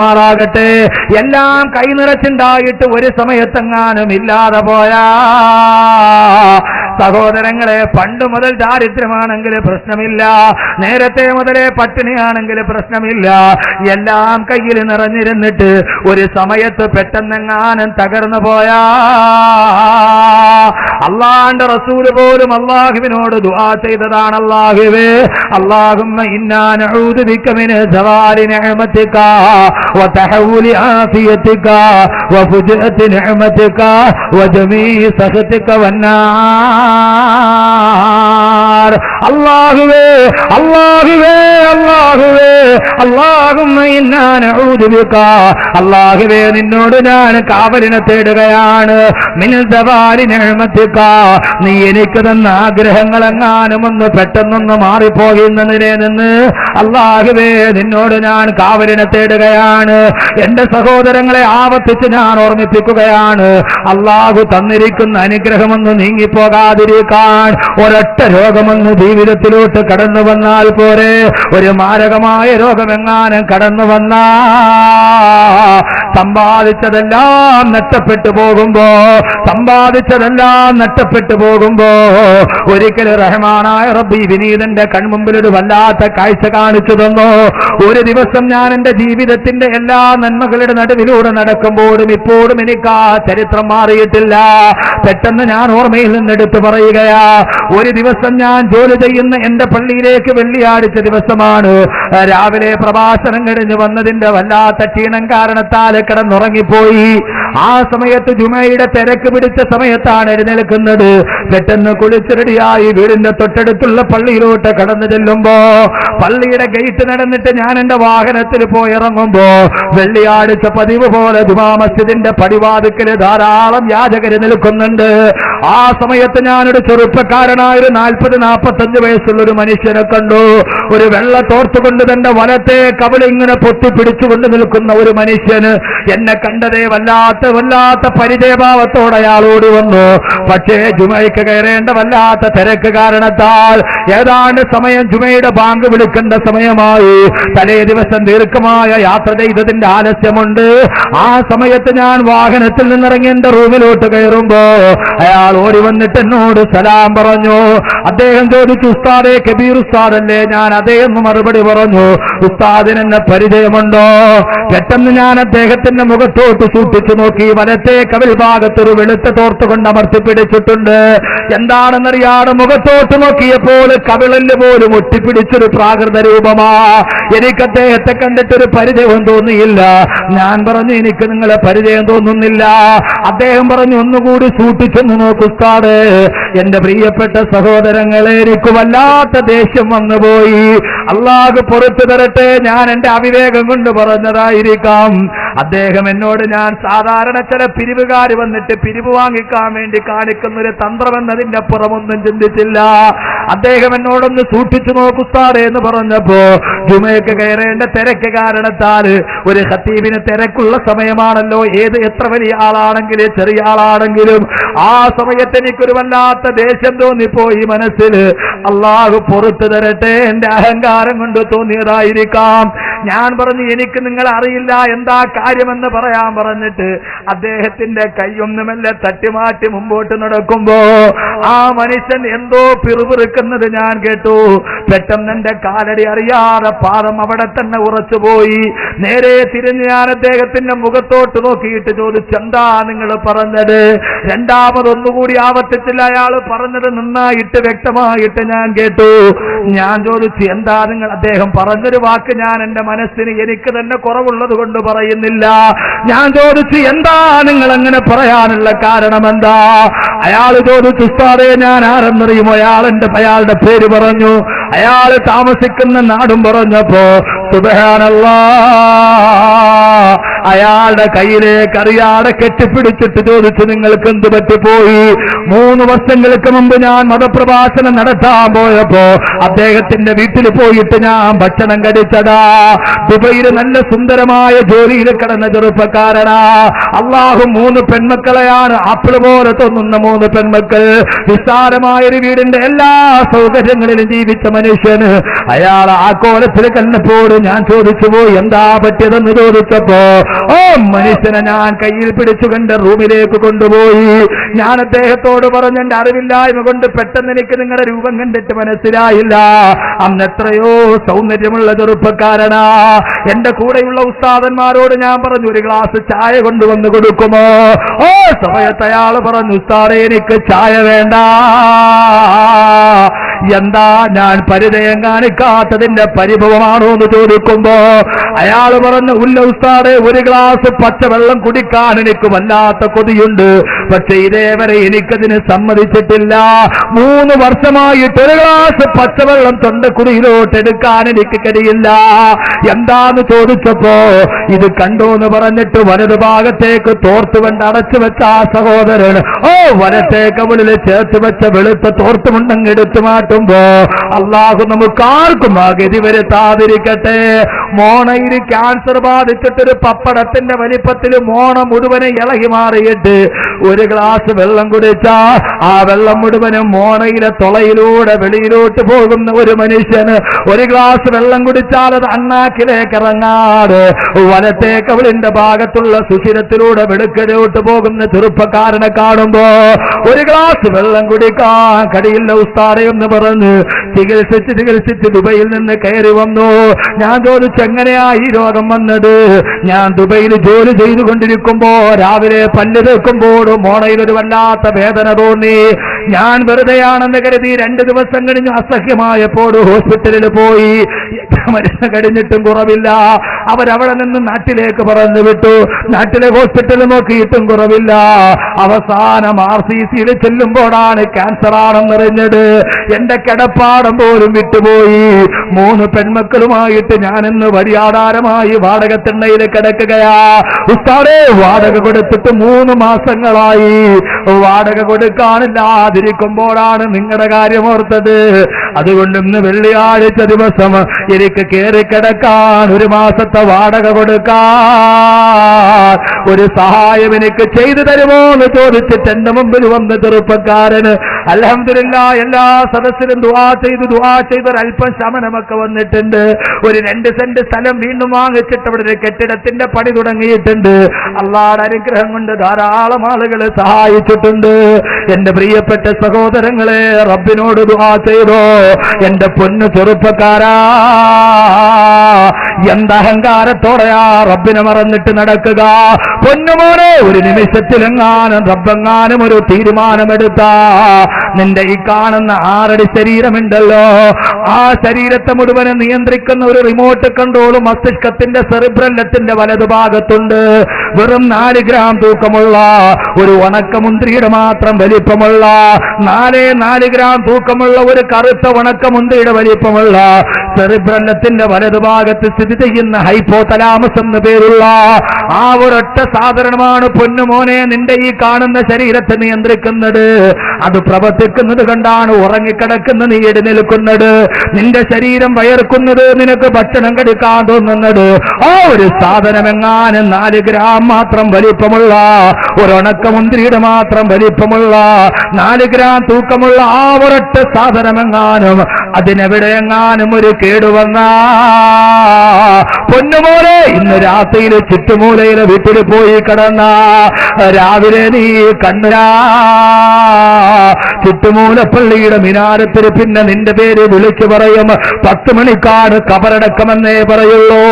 ാകട്ടെ. എല്ലാം കൈനിറച്ചുണ്ടായിട്ട് ഒരു സമയത്തെങ്ങാനും ഇല്ലാതെ പോയാ സഹോദരങ്ങളെ, പണ്ട് മുതൽ ദാരിദ്ര്യമാണെങ്കിൽ പ്രശ്നമില്ല, നേരത്തെ മുതലേ പട്ടിണിയാണെങ്കിൽ പ്രശ്നമില്ല. എല്ലാം കയ്യിൽ നിറഞ്ഞിരുന്നിട്ട് ഒരു സമയത്ത് പെട്ടെന്നെങ്ങാനും തകർന്നു പോയാ അള്ളാന്റെ റസൂല് പോലും അള്ളാഹുവിനോട് ദുആ ചെയ്തതാണ്, അല്ലാഹുവേ അല്ലാഹുമ്മ ഇന്നാ നഊദു ബിക മിൻ സവാലി നിഅമതിക വതഹവ്വുലി ആഫിയതിക വഫുജ്അതി നിഅമതിക വജമീഇ സഖതിക വന്നാർ. അല്ലാഹുവേ അല്ലാഹുവേ അല്ലാഹുവേ അല്ലാഹുമ്മ ഇന്നാ നഊദു ബിക, അല്ലാഹുവേ നിന്നോട് ഞാൻ കാവലിനെ തേടുകയാണ്. മിൻ സവാലി നിഅമതിക, നീ എനിക്ക് തന്ന ആഗ്രഹങ്ങളെങ്ങാനും ഒന്ന് പെട്ടെന്നൊന്ന് മാറിപ്പോകുന്നതിനെ നിന്ന് അല്ലാഹുവേ നിന്നോട് ഞാൻ കാവലിനെ തേടുകയാണ്. എന്റെ സഹോദരങ്ങളെ ആവർത്തിച്ച് ഞാൻ ഓർമ്മിപ്പിക്കുകയാണ്, അല്ലാഹു തന്നിരിക്കുന്ന അനുഗ്രഹമൊന്ന് നീങ്ങിപ്പോകാതിരിക്കാൻ ഒരൊറ്റ രോഗമൊന്ന് ജീവിതത്തിലോട്ട് കടന്നു വന്നാൽ പോരെ. ഒരു മാരകമായ രോഗമെങ്ങാനും കടന്നു വന്നാ സമ്പാദിച്ചതെല്ലാം നഷ്ടപ്പെട്ടു പോകുമ്പോ ഒരിക്കൽ റഹ്മാനായ റബ്ബി വിനീതന്റെ കൺമുമ്പിലൊരു വല്ലാത്ത കാഴ്ച കാണിച്ചു തന്നു. ഒരു ദിവസം ഞാൻ എന്റെ ജീവിതത്തിന്റെ എല്ലാ നന്മകളുടെ നടുവിലൂടെ നടക്കുമ്പോഴും ഇപ്പോഴും എനിക്ക് ആ ചരിത്രം മാറിയിട്ടില്ല. പെട്ടെന്ന് ഞാൻ ഓർമ്മയിൽ നിന്നെടുത്ത് പറയുകയാ, ഒരു ദിവസം ഞാൻ ജോലി ചെയ്യുന്ന എന്റെ പള്ളിയിലേക്ക് വെള്ളിയാഴ്ച ദിവസമാണ്. രാവിലെ പ്രഭാഷണം കഴിഞ്ഞ് വന്നതിന്റെ വല്ലാത്ത ക്ഷീണം കാരണത്താൽ കിടന്നുറങ്ങിപ്പോയി. ആ സമയത്ത് ജുമയുടെ തിരക്ക് പിടിച്ച സമയത്താണ് എഴുന്നേൽക്കുന്നത്. പെട്ടെന്ന് കുളിച്ച് റെഡിയായി വീടിന്റെ തൊട്ടടുത്തുള്ള പള്ളിയിലോട്ട് കടന്നു ചെല്ലുമ്പോ പള്ളിയുടെ ഗേറ്റ് നടന്നിട്ട് ഞാൻ എന്റെ വാഹനത്തിൽ പോയി ഇറങ്ങുമ്പോ വെള്ളിയാഴ്ച പതിവ് പോലെ ജുമാ മസ്ജിദിന്റെ പടിവാതിക്കല് ധാരാളം യാചകര് നിൽക്കുന്നുണ്ട്. ആ സമയത്ത് ഞാനൊരു ചെറുപ്പക്കാരനായ ഒരു 40-45 വയസ്സുള്ള ഒരു മനുഷ്യനെ കണ്ടു. ഒരു വെള്ള തോർത്തുകൊണ്ട് തന്റെ വലത്തെ കവിളിങ്ങനെ പൊത്തിപ്പിടിച്ചുകൊണ്ട് നിൽക്കുന്ന ഒരു മനുഷ്യന് എന്നെ കണ്ടതേ വല്ലാത്ത പരിചയഭാവത്തോടെ അയാൾ ഓടി വന്നു. പക്ഷേ ജുമയ്ക്ക് കയറേണ്ട വല്ലാത്ത തിരക്ക് കാരണത്താൽ ഏതാണ്ട് സമയം ജുമയുടെ ബാങ്ക് വിളിക്കേണ്ട സമയമായി. തലേ ദിവസം ദീർഘമായ യാത്ര ചെയ്തതിന്റെ ആലസ്യമുണ്ട്. ആ സമയത്ത് ഞാൻ വാഹനത്തിൽ നിന്നിറങ്ങി എന്റെ റൂമിലോട്ട് കയറുമ്പോ അയാൾ ഓടി വന്നിട്ട് എന്നോട് സലാം പറഞ്ഞു. അദ്ദേഹം ചോദിച്ചു, ഉസ്താദേ കബീർ ഉസ്താദല്ലേ? ഞാൻ അതേ എന്ന് മറുപടി പറഞ്ഞു. ഉസ്താദിന് എന്നെ പരിചയമുണ്ടോ? പെട്ടെന്ന് ഞാൻ അദ്ദേഹത്തിന്റെ മുഖത്തോട്ട് സൂക്ഷിച്ചു നോക്കി. വലത്തെ കവിൾ ഭാഗത്തൊരു വെളുത്ത തോർത്തുകൊണ്ട് അമർത്തി പിടിച്ചിട്ടുണ്ട്. എന്താണെന്നറിയാതെ മുഖത്തോട്ട് നോക്കിയപ്പോൾ കവിളില് പോലും ഒട്ടിപ്പിടിച്ചൊരു പ്രാകൃത രൂപമാ. എനിക്ക് അദ്ദേഹത്തെ കണ്ടിട്ടൊരു പരിചയം തോന്നിയില്ല. ഞാൻ പറഞ്ഞു, എനിക്ക് നിങ്ങളെ പരിചയം തോന്നുന്നില്ല. അദ്ദേഹം പറഞ്ഞു, ഒന്നുകൂടി സൂക്ഷിച്ചൊന്ന് നോക്കൂ ഉസ്താദേ. എന്റെ പ്രിയപ്പെട്ട സഹോദരങ്ങളെ, എനിക്ക് വല്ലാത്ത ദേഷ്യം വന്നുപോയി. അല്ലാഹു പുറത്തു തരട്ടെ, ഞാൻ എന്റെ അവിവേകം കൊണ്ട് പറഞ്ഞതായിരിക്കാം. അദ്ദേഹം എന്നോട്, ഞാൻ സാധാരണ ചില പിരിവുകാർ വന്നിട്ട് പിരിവ് വാങ്ങിക്കാൻ വേണ്ടി കാണിക്കുന്നൊരു തന്ത്രമെന്നതിന്റെ അപ്പുറമൊന്നും ചിന്തിച്ചില്ല. അദ്ദേഹം എന്നോടൊന്ന് സൂക്ഷിച്ചു നോക്കുസ്താദേ എന്ന് പറഞ്ഞപ്പോ ജുമയ്ക്ക് കയറേണ്ട തിരക്ക് കാരണത്താൽ ഒരു ഖത്തീബിന് തിരക്കുള്ള സമയമാണല്ലോ. എത്ര വലിയ ആളാണെങ്കിലും ചെറിയ ആളാണെങ്കിലും ആ സമയത്ത് എനിക്കൊരു വല്ലാത്ത ദേഷ്യം തോന്നിപ്പോയി മനസ്സിൽ. അല്ലാഹു പുറത്തു തരട്ടെ, എന്റെ അഹങ്കാരം കൊണ്ട് തോന്നിയതായിരിക്കാം. ഞാൻ പറഞ്ഞു, എനിക്ക് നിങ്ങൾ അറിയില്ല, എന്താ കാര്യമെന്ന് പറയാൻ പറഞ്ഞിട്ട് അദ്ദേഹത്തിന്റെ കൈയൊന്നുമല്ല തട്ടിമാറ്റി മുമ്പോട്ട് നടക്കുമ്പോ ആ മനുഷ്യൻ എന്തോ പിറുപിറുക്കുന്നത് ഞാൻ കേട്ടു. പെട്ടെന്ന് എന്റെ കാലടി അറിയാതെ പാദം അവിടെ തന്നെ ഉറച്ചുപോയി. നേരെ തിരിഞ്ഞ് ഞാൻ അദ്ദേഹത്തിന്റെ മുഖത്തോട്ട് നോക്കിയിട്ട് ചോദിച്ചു, എന്താ നിങ്ങൾ പറഞ്ഞത്? രണ്ടാമതൊന്നുകൂടി ആവർത്തിച്ചില്ല. അയാൾ പറഞ്ഞത് നന്നായിട്ട് വ്യക്തമായിട്ട് ഞാൻ കേട്ടു. ഞാൻ ചോദിച്ചു, എന്താ നിങ്ങൾ? അദ്ദേഹം പറഞ്ഞൊരു വാക്ക് ഞാൻ എന്റെ മനസ്സിന് എനിക്ക് തന്നെ കുറവുള്ളത് കൊണ്ട് പറയുന്നില്ല. ഞാൻ ചോദിച്ചു, എന്താ നിങ്ങൾ അങ്ങനെ പറയാനുള്ള കാരണം എന്താ? അയാൾ ചോദിച്ചു, ഉസ്താദേ ഞാൻ ആരെന്നറിയുമോ? അയാളുടെ പേര് പറഞ്ഞു, അയാൾ താമസിക്കുന്ന നാടും പറഞ്ഞപ്പോ സുബ്ഹാനല്ലാഹ്, അയാളുടെ കയ്യിലേക്ക് അറിയാതെ കെട്ടിപ്പിടിച്ചിട്ട് ചോദിച്ചു, നിങ്ങൾക്ക് എന്ത് പറ്റിപ്പോയി? 3 വർഷങ്ങൾക്ക് മുമ്പ് ഞാൻ മതപ്രഭാഷണം നടത്താൻ പോയപ്പോ അദ്ദേഹത്തിന്റെ വീട്ടിൽ പോയിട്ട് ഞാൻ ഭക്ഷണം കഴിച്ചതാ. ദുബൈയിൽ നല്ല സുന്ദരമായ ജോലിയിൽ കിടന്ന ചെറുപ്പക്കാരനാ. അള്ളാഹു 3 പെൺമക്കളെയാണ്, ആപ്പിൾ പോലെ തോന്നുന്ന 3 പെൺമക്കൾ, വിശാലമായൊരു വീടിന്റെ എല്ലാ സൗകര്യങ്ങളിലും ജീവിച്ച മനുഷ്യന് അയാൾ ആ കോലത്തിൽ കണ്ടപ്പോൾ ഞാൻ ചോദിച്ചു പോയി, എന്താ പറ്റിയതെന്ന് ചോദിച്ചപ്പോ മനുഷ്യനെ ഞാൻ കയ്യിൽ പിടിച്ചുകൊണ്ട് റൂമിലേക്ക് കൊണ്ടുപോയി. ഞാൻ അദ്ദേഹത്തോട് പറഞ്ഞു, എന്റെ അറിവില്ലായ്മ കൊണ്ട് പെട്ടെന്ന് എനിക്ക് നിങ്ങളുടെ രൂപം കണ്ടിട്ട് മനസ്സിലായില്ല. അന്ന് എത്രയോ സൗന്ദര്യമുള്ള ചെറുപ്പക്കാരനാ. എന്റെ കൂടെയുള്ള ഉസ്താദന്മാരോട് ഞാൻ പറഞ്ഞു, ഒരു ഗ്ലാസ് ചായ കൊണ്ടുവന്ന് കൊടുക്കുമോ? സമയത്ത് അയാൾ പറഞ്ഞു, ഉസ്താദേ എനിക്ക് ചായ വേണ്ട. എന്താ, ഞാൻ പരിചയം കാണിക്കാത്തതിന്റെ പരിഭവമാണോ എന്ന് ചോദിക്കുമ്പോ അയാൾ പറഞ്ഞു, ഉല്ല ഉസ്താദേ, ഒരു ഗ്ലാസ് പച്ചവെള്ളം കുടിക്കാൻ എനിക്ക് വല്ലാത്ത കൊതിയുണ്ട്, പക്ഷെ ഇതേവരെ എനിക്കതിന് സമ്മതിച്ചിട്ടില്ല. 3 വർഷമായിട്ട് ഒരു ഗ്ലാസ് പച്ചവെള്ളം തൊണ്ടക്കുടിയിലോട്ട് എടുക്കാൻ എനിക്ക് കഴിയില്ല. എന്താന്ന് ചോദിച്ചപ്പോ ഇത് കണ്ടോന്ന് പറഞ്ഞിട്ട് വലതു ഭാഗത്തേക്ക് തോർത്തുകൊണ്ട് അടച്ചു വെച്ച ആ സഹോദരൻ വലത്തേക്ക് അവളിൽ ചേർത്ത് വെച്ച വെളുത്ത തോർത്തുമുണ്ടങ്ങ് എടുത്തു മാറ്റുമ്പോ അള്ളാഹു നമുക്കാർക്കും ആ ഗതി വരുത്താതിരിക്കട്ടെ. മോണയിൽ ക്യാൻസർ ബാധിച്ചിട്ടൊരു പപ്പടത്തിന്റെ വലിപ്പത്തിൽ മോണ മുഴുവനെ ഇളകി മാറിയിട്ട് ഒരു ഗ്ലാസ് വെള്ളം കുടിച്ചാ ആ വെള്ളം മുഴുവനും മോണയിലെ തുളയിലൂടെ വെളിയിലോട്ട് പോകുന്ന ഒരു മനുഷ്യന് ഒരു ഗ്ലാസ് വെള്ളം കുടിച്ചാൽ അത് അണ്ണാക്കിലേക്ക് ഇറങ്ങാതെ വലത്തേക്ക് അവളിന്റെ ഭാഗത്തുള്ള സുഷിരത്തിലൂടെ വെളുക്കലോട്ട് പോകുന്ന ചെറുപ്പക്കാരനെ കാണുമ്പോ ഒരു ഗ്ലാസ് വെള്ളം കുടിക്കാൻ കഴിയില്ല ഉസ്താദേ എന്ന് പറഞ്ഞ് ചികിത്സിച്ച് ദുബൈയിൽ നിന്ന് കയറി വന്നു. ഞാൻ ചോദിച്ചു, എങ്ങനെയാ ഈ രോഗം വന്നത്? ഞാൻ ദുബൈയിൽ ജോലി ചെയ്തുകൊണ്ടിരിക്കുമ്പോ രാവിലെ പല്ല് തേക്കുമ്പോഴും മോണയിലൊരു വല്ലാത്ത വേദന തോന്നി. ഞാൻ വെറുതെയാണെന്ന് കരുതി 2 ദിവസം കഴിഞ്ഞു അസഹ്യമായപ്പോൾ ഹോസ്പിറ്റലിൽ പോയി. മരുന്ന് കഴിഞ്ഞിട്ടും കുറവില്ല. അവരവിടെ നിന്ന് നാട്ടിലേക്ക് പറഞ്ഞു വിട്ടു. നാട്ടിലെ ഹോസ്പിറ്റലിൽ നോക്കിയിട്ടും കുറവില്ല. അവസാനം RCCയിൽ ചെല്ലുമ്പോഴാണ് ക്യാൻസർ ആണെന്നറിഞ്ഞത്. എന്റെ കിടപ്പാടം പോലും വിട്ടുപോയി. 3 പെൺമക്കളുമായിട്ട് ഞാനിന്ന് വഴിയാധാരമായി വാടകത്തിണ്ണയിൽ കിടക്കുകയാ. ഉസ്താദേ, വാടക കൊടുത്തിട്ട് 3 മാസങ്ങളായി. വാടക കൊടുക്കാനില്ലാതിരിക്കുമ്പോഴാണ് നിങ്ങളുടെ കാര്യം ഓർത്തത്. അതുകൊണ്ട് ഇന്ന് വെള്ളിയാഴ്ച ദിവസം എനിക്ക് കയറി കിടക്കാൻ 1 മാസത്തെ വാടക കൊടുക്കാൻ ഒരു സഹായം എനിക്ക് ചെയ്തു തരുമോ എന്ന് ചോദിച്ചിട്ട് എന്റെ മുമ്പിൽ വന്ന ചെറുപ്പക്കാരന് അൽഹംദുലില്ലാഹ് എല്ലാ സദസ്സിലും ദുആ ചെയ്ത് ഒരല്പം ശമനമൊക്കെ വന്നിട്ടുണ്ട്. ഒരു 2 സെന്റ് സ്ഥലം വീണ്ടും വാങ്ങിച്ചിട്ട് അവിടെ ഒരു കെട്ടിടത്തിന്റെ പണി തുടങ്ങിയിട്ടുണ്ട്. അല്ലാഹുവിന്റെ അനുഗ്രഹം കൊണ്ട് ധാരാളം ആളുകൾ സഹായിച്ചിട്ടുണ്ട്. എന്റെ പ്രിയപ്പെട്ട സഹോദരങ്ങളെ, റബ്ബിനോട് ദുആ ചെയ്തോ എന്റെ പൊന്നു ചെറുപ്പക്കാരാ. എന്തഹങ്കാരത്തോടെയാ റബ്ബിനെ മറന്നിട്ട് നടക്കുക. പൊന്നുമോനെ, ഒരു നിമിഷത്തിലെങ്ങാനും റബ്ബെങ്ങാനും ഒരു തീരുമാനമെടുത്താ നിന്റെ ഈ കാണുന്ന 6 അടി ശരീരമുണ്ടല്ലോ, ആ ശരീരത്തെ മുഴുവൻ നിയന്ത്രിക്കുന്ന ഒരു റിമോട്ട് കൺട്രോൾ മസ്തിഷ്കത്തിന്റെ സെറിബ്രല്ലത്തിന്റെ വലതുഭാഗത്തുണ്ട്. വെറും 4 ഗ്രാം തൂക്കമുള്ള ഒരു ഉണക്കമുന്തിരിയുടെ മാത്രം വലിപ്പമുള്ള 4 ഗ്രാം തൂക്കമുള്ള ഒരു കറുത്ത ഉണക്കമുന്തിരിയുടെ വലിപ്പമുള്ള സെറിബ്രല്ലത്തിന്റെ വലതുഭാഗത്ത് സ്ഥിതി ചെയ്യുന്ന ഹൈപ്പോതലാമസ് എന്ന് പേരുള്ള ആ ഒരൊറ്റ സാധനമാണ് പൊന്നുമോനെ നിന്റെ ഈ കാണുന്ന ശരീരത്തെ നിയന്ത്രിക്കുന്നത്. അത് പ്രവർത്തിക്കുന്നത് കണ്ടാണ് ഉറങ്ങിക്കിടക്കുന്ന നീ എഴുന്നേൽക്കുന്നത്. നിന്റെ ശരീരം വയർക്കുന്നത്, നിനക്ക് ഭക്ഷണം കഴിക്കാൻ തോന്നുന്നത്. ആ ഒരു സാധനമെങ്ങാനും 4 ഗ്രാം മാത്രം വലിപ്പമുള്ള ഒരു ഉണക്കമുന്തിരിയുടെ മാത്രം വലിപ്പമുള്ള 4 ഗ്രാം തൂക്കമുള്ള ആ ഒരൊറ്റ സാധനമെങ്ങാനും അതിനെവിടെയെങ്ങാനും ഒരു കേടുവന്ന പൊന്നുമോനെ, ഇന്ന് രാത്രിയിൽ ചുറ്റുമൂലയിലെ വീട്ടിൽ പോയി കിടന്ന രാവിലെ നീ കണ്ണുരാ ചുറ്റുമൂലപ്പള്ളിയുടെ മിനാരത്തിൽ പിന്നെ നിന്റെ പേര് വിളിച്ചു പറയും. 10 മണിക്കാണ് കബറടക്കമെന്നേ പറയുള്ളൂ.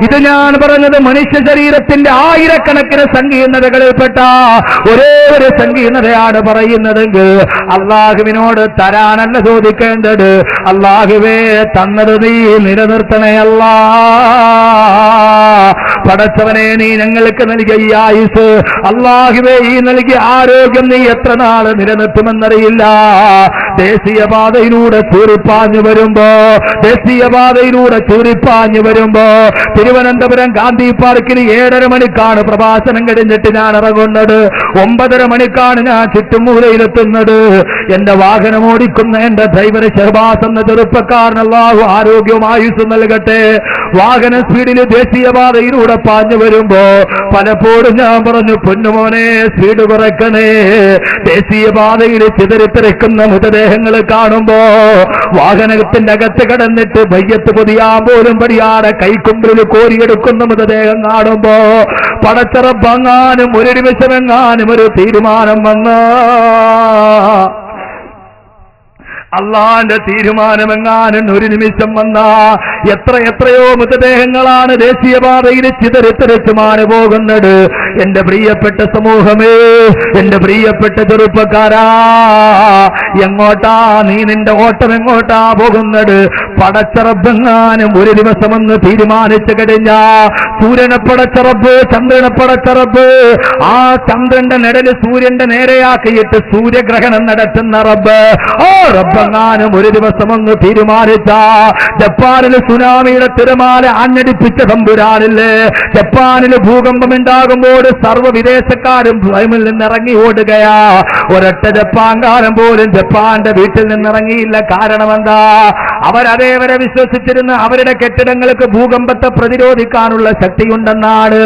ഇത് ഞാൻ പറഞ്ഞത് മനുഷ്യ ശരീരത്തിന്റെ ആയിരക്കണക്കിന് സങ്കീർണതകളിൽപ്പെട്ട ഒരേ ഒരു സങ്കീർണതയാണ് പറയുന്നതെങ്കിൽ അള്ളാഹുവിനോട് തരാനല്ല ചോദിക്കേണ്ടത്. അള്ളാഹുവേ, തന്നത് നീ നിലനിർത്തണേ അല്ലാ. പടച്ചവനെ, നീ ഞങ്ങൾക്ക് നൽകിയ ഈ ആയുസ്, അള്ളാഹുവേ, ഈ നൽകിയ ആരോഗ്യം നീ എത്ര നാൾ നിലനിർത്തുമെന്നറിയില്ല. ദേശീയപാതയിലൂടെ ചൂരിപ്പാഞ്ഞു വരുമ്പോ തിരുവനന്തപുരം ഗാന്ധി പാർക്കിൽ 7:30 മണിക്കാണ് പ്രഭാഷണം കഴിഞ്ഞിട്ട് ഞാൻ ഇറങ്ങുന്നത്. 9:30 മണിക്കാണ് ഞാൻ ചുറ്റുമൂലയിലെത്തുന്നത്. എന്റെ വാഹനം ഓടിക്കുന്ന എന്റെ ഡ്രൈവർ ഷഹബാസ് എന്ന ചെറുപ്പക്കാരൻ അല്ലാഹു ആരോഗ്യവും ആയുസ് നൽകട്ടെ. വാഹന സ്പീഡിൽ ദേശീയപാതയിലൂടെ പാഞ്ഞു വരുമ്പോ പലപ്പോഴും ഞാൻ പറഞ്ഞു, പൊന്നുമോനെ സ്പീഡ് കുറയ്ക്കണേ. ദേശീയപാതയിൽ ചിതറിത്തെറിക്കുന്ന മൃതദേഹങ്ങൾ കാണുമ്പോ വാഹനത്തിന്റെ അകത്ത് കടന്നിട്ട് മയ്യത്ത് പൊതിയാൻ പോലും പടിയാതെ കൈക്കുമ്പിൽ കോരിയെടുക്കുന്ന മൃതദേഹം കാണുമ്പോ പടച്ചറപ്പങ്ങാനും ഒരു നിമിഷമെങ്ങാനും ഒരു തീരുമാനം വന്ന അള്ളാന്റെ തീരുമാനമെങ്ങാനും ഒരു നിമിഷം വന്ന എത്രയോ മൃതദേഹങ്ങളാണ് ദേശീയപാതയിൽ ചിതറിത്തെറിച്ചുമാണ് പോകുന്നത്. എന്റെ പ്രിയപ്പെട്ട സമൂഹമേ, എന്റെ പ്രിയപ്പെട്ട ചെറുപ്പക്കാരാ, എങ്ങോട്ടാ നീ നിന്റെ ഓട്ടം എങ്ങോട്ടാ പോകുന്നത്? പടച്ചറബെങ്ങാനും ഒരു ദിവസമെന്ന് തീരുമാനിച്ചു കഴിഞ്ഞ സൂര്യനെ പടച്ചറബ്, ചന്ദ്രനെ പടച്ചറബ്, ആ ചന്ദ്രന്റെ നിഴല് സൂര്യന്റെ നേരെയാക്കിയിട്ട് സൂര്യഗ്രഹണം നടത്തുന്ന റബ്ബ്, ഓ റബ്ബെങ്ങാനും ഒരു ദിവസമെന്ന് തീരുമാനിച്ച ജപ്പാനിൽ സുനാമിയുടെ തിരമാല ആഞ്ഞടിപ്പിച്ച തമ്പുരാനില്ലേ, ജപ്പാനിൽ ഭൂകമ്പം ഉണ്ടാകുമ്പോൾ സർവ്വ വിദേശക്കാരും ഭൂമിയിൽ നിന്നിറങ്ങി ഓടുകയാ. ഒരൊറ്റ ജപ്പാൻകാരൻ പോലും ജപ്പാന്റെ വീട്ടിൽ നിന്നിറങ്ങിയില്ല. കാരണം എന്താ? അവരതേവരെ വിശ്വസിച്ചിരുന്ന അവരുടെ കെട്ടിടങ്ങൾക്ക് ഭൂകമ്പത്തെ പ്രതിരോധിക്കാനുള്ള ശക്തിയുണ്ടെന്നാണ്.